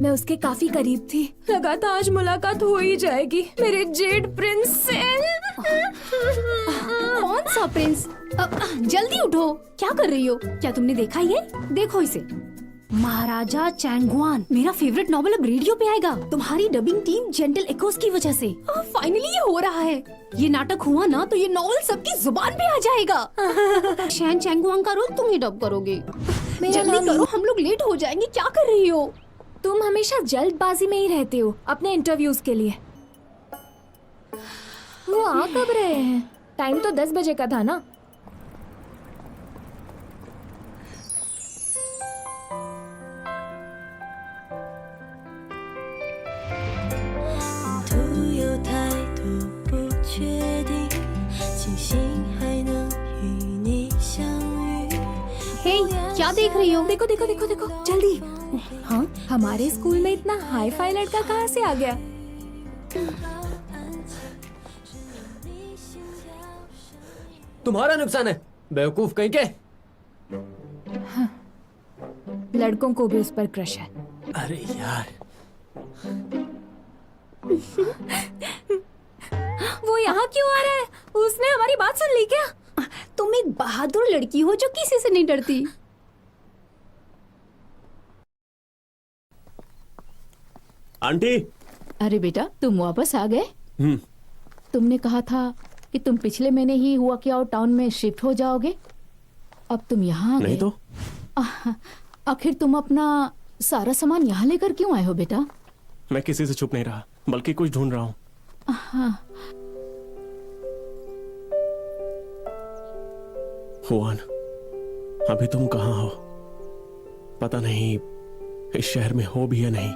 मैं उसके काफी करीब थी। लगा था आज मुलाकात हो ही जाएगी मेरे जेड प्रिंस से। कौन सा प्रिंस? जल्दी उठो, क्या कर रही हो? क्या तुमने देखा ये? देखो इसे। महाराजा चैंगवान, मेरा फेवरेट नॉवेल अब रेडियो पे आएगा तुम्हारी डबिंग टीम जेंटल एकोस की वजह से। फाइनली ये हो रहा है। ये नाटक हुआ ना तो ये नॉवेल सबकी जुबान पे आ जाएगा। शैन चैंगवान का रोल तुम ही डब करोगे। जल्दी करो, हम लोग लेट हो जाएंगे। क्या कर रही हो? तुम हमेशा जल्दबाजी में ही रहते हो अपने इंटरव्यूज के लिए। वो आ कब रहे हैं? टाइम तो 10 बजे का था ना। हे, क्या देख रही हो? देखो देखो देखो देखो, जल्दी। हाँ, हमारे स्कूल में इतना हाई फाई लड़का कहाँ से आ गया? तुम्हारा नुकसान है, बेवकूफ कहीं के। हाँ, लड़कों को भी उस पर क्रश है। अरे यार। वो यहाँ क्यों आ रहा है? उसने हमारी बात सुन ली क्या? तुम एक बहादुर लड़की हो जो किसी से नहीं डरती। आंटी। अरे बेटा, तुम वापस आ गए? तुमने कहा था कि तुम पिछले महीने ही हुआ क्या टाउन में शिफ्ट हो जाओगे। अब तुम यहाँ आ गए। नहीं तो आखिर तुम अपना सारा सामान यहाँ लेकर क्यों आए हो बेटा? मैं किसी से छुप नहीं रहा, बल्कि कुछ ढूंढ रहा हूँ। हुआन, अभी तुम कहाँ हो? पता नहीं इस शहर में हो भी या नहीं।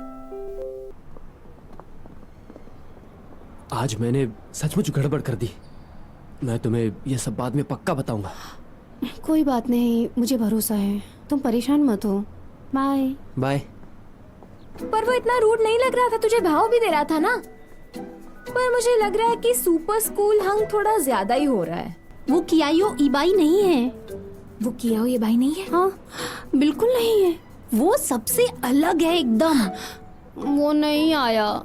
आज मैंने सचमुच गड़बड़ कर दी। मैं तुम्हें यह सब बाद में पक्का बताऊंगा। कोई बात नहीं, मुझे भरोसा है। तुम परेशान मत हो। Bye bye. पर वो इतना रूड नहीं लग रहा था, तुझे भाव भी दे रहा था ना। पर मुझे लग रहा है कि सुपर स्कूल हंग थोड़ा ज्यादा ही हो रहा है। वो कियायो इबाई नहीं है। वो कियाओ ये भाई नहीं है? हाँ, बिल्कुल नहीं है। वो सबसे अलग है एकदम। वो नहीं आया।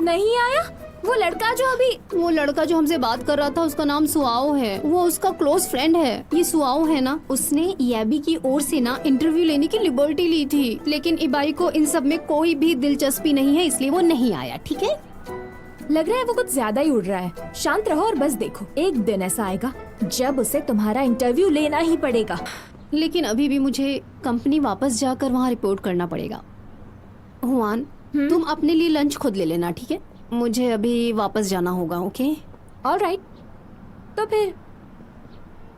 नहीं आया? वो लड़का जो हमसे बात कर रहा था, उसका नाम सुआओ है। वो उसका क्लोज फ्रेंड है। ये सुआओ है ना, उसने याबी की ओर से ना इंटरव्यू लेने की लिबर्टी ली थी, लेकिन इबाई को इन सब में कोई भी दिलचस्पी नहीं है, इसलिए वो नहीं आया। ठीक है? लग रहा है वो कुछ ज्यादा ही उड़ रहा है। शांत रहो और बस देखो, एक दिन ऐसा आएगा जब उसे तुम्हारा इंटरव्यू लेना ही पड़ेगा। लेकिन अभी भी मुझे कंपनी वापस जाकर वहाँ रिपोर्ट करना पड़ेगा। हुआन, तुम अपने लिए लंच खुद ले लेना, ठीक है? मुझे अभी वापस जाना होगा। ओके? ऑलराइट। तो फिर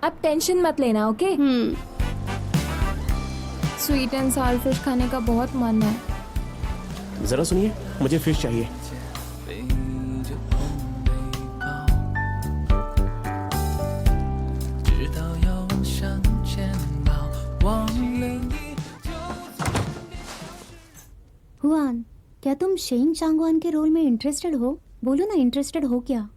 अब टेंशन मत लेना। Okay? Sweet and salt fish खाने का बहुत मन है। जरा सुनिए, मुझे फिश चाहिए। हुआन, क्या तुम शेन चांगवान के रोल में इंटरेस्टेड हो? बोलो ना, इंटरेस्टेड हो क्या?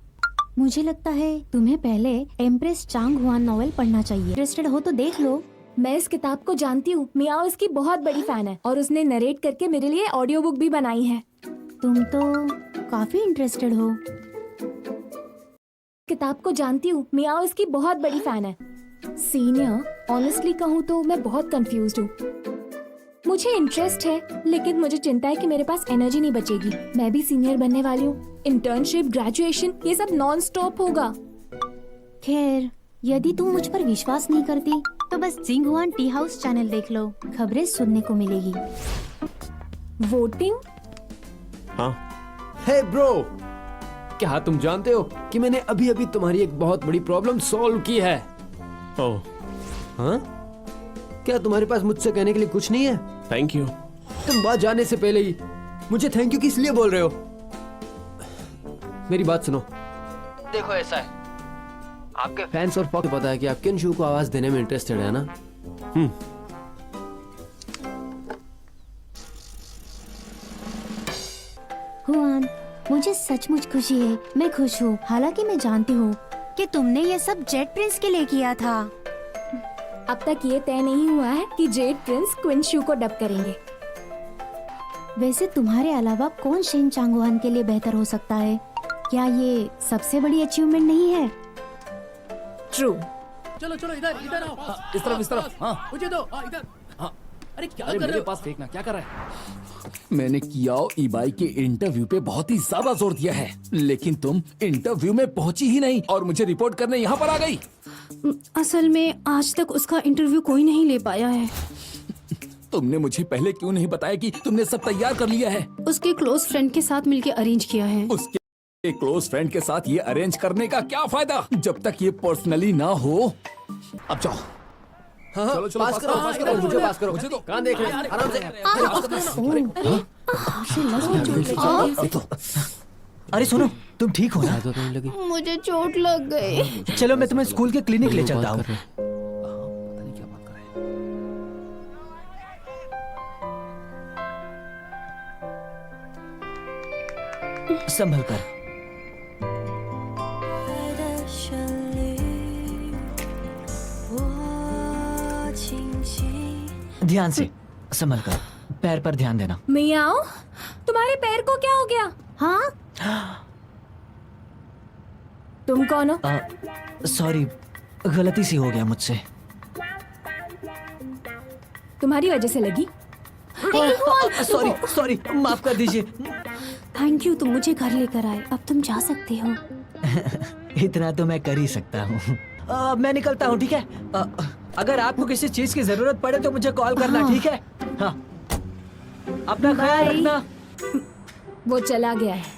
मुझे लगता है तुम्हें पहले एम्प्रेस चांग हुआन नॉवेल पढ़ना चाहिए। इंटरेस्टेड हो तो देख लो। मैं इस किताब को जानती हूँ। मियाओ इसकी बहुत बड़ी फैन है और उसने नरेट करके मेरे लिए ऑडियो बुक भी बनाई है। तुम तो काफी इंटरेस्टेड हो। किताब को जानती हूँ। मियाओ इसकी बहुत बड़ी फैन है। सीनियर, ऑनेस्टली कहूँ तो मैं बहुत कंफ्यूज्ड हूँ। मुझे इंटरेस्ट है, लेकिन मुझे चिंता है कि मेरे पास एनर्जी नहीं बचेगी। मैं भी सीनियर बनने वाली हूँ। इंटर्नशिप, ग्रेजुएशन, ये सब नॉन स्टॉप होगा। खैर, यदि तुम मुझ पर विश्वास नहीं करती तो बस जिंग हुआन टी हाउस चैनल देख लो, खबरें सुनने को मिलेगी। वोटिंग? हाँ। हे ब्रो, क्या तुम जानते हो कि मैंने अभी अभी तुम्हारी एक बहुत बड़ी प्रॉब्लम सॉल्व की है? ओह, हाँ? क्या तुम्हारे पास मुझसे कहने के लिए कुछ नहीं है? Thank you. तुम बात जाने से पहले ही मुझे थैंक यू किस लिए बोल रहे हो? मेरी बात सुनो। देखो, ऐसा है, आपके फैंस और फॉक्स पता है कि आप किन शो को आवाज देने में इंटरेस्टेड है ना? हुआन, मुझे सचमुच खुशी है। मैं खुश हूँ। हालांकि मैं जानती हूँ कि तुमने ये सब जेट प्रिंस के लिए किया था। अब तक ये तय नहीं हुआ है कि जेड प्रिंस क्विन शू को डब करेंगे। वैसे तुम्हारे अलावा कौन शेन चांगवान के लिए बेहतर हो सकता है? क्या ये सबसे बड़ी अचीवमेंट नहीं है? ट्रू। चलो चलो इधर इधर आओ। इस तरफ हाँ मुझे दो इधर। हाँ। अरे क्या अरे कर रहे मेरे हो? पास फेंकना, क्या कर रहा है? मैंने कियाओ ईबाई के इंटरव्यू पे बहुत ही ज्यादा जोर दिया है, लेकिन तुम इंटरव्यू में पहुंची ही नहीं और मुझे रिपोर्ट करने यहाँ पर आ गई। असल में आज तक उसका इंटरव्यू कोई नहीं ले पाया है। तुमने मुझे पहले क्यों नहीं बताया कि तुमने सब तैयार कर लिया है? उसके क्लोज फ्रेंड के साथ मिलके अरेंज किया है। उसके क्लोज फ्रेंड के साथ ये अरेंज करने का क्या फायदा जब तक ये पर्सनली ना हो। अब जाओ। चलो चलो पास करो, मुझे पास करो। मुझे तो कहाँ देख रहे हैं? आराम से। अरे सुनो, तुम ठीक हो ना? मुझे चोट लग गई। चलो मैं तुम्हें स्कूल के क्लिनिक ले चलता हूँ। पता नहीं क्या बात कर रहे हैं। संभल कर। ध्यान से, संभल कर। पैर पर ध्यान देना। मियाओ, तुम्हारे पैर को क्या हो गया? हाँ, तुम कौन हो? सॉरी, गलती सी हो गया मुझसे। तुम्हारी वजह से लगी? सॉरी सॉरी, माफ कर दीजिए। थैंक यू, तुम मुझे घर लेकर आए। अब तुम जा सकते हो। इतना तो मैं कर ही सकता हूँ। मैं निकलता हूँ, ठीक है? अगर आपको किसी चीज की जरूरत पड़े तो मुझे कॉल करना, ठीक है? हाँ, अपना ख्याल रखना। वो चला गया है।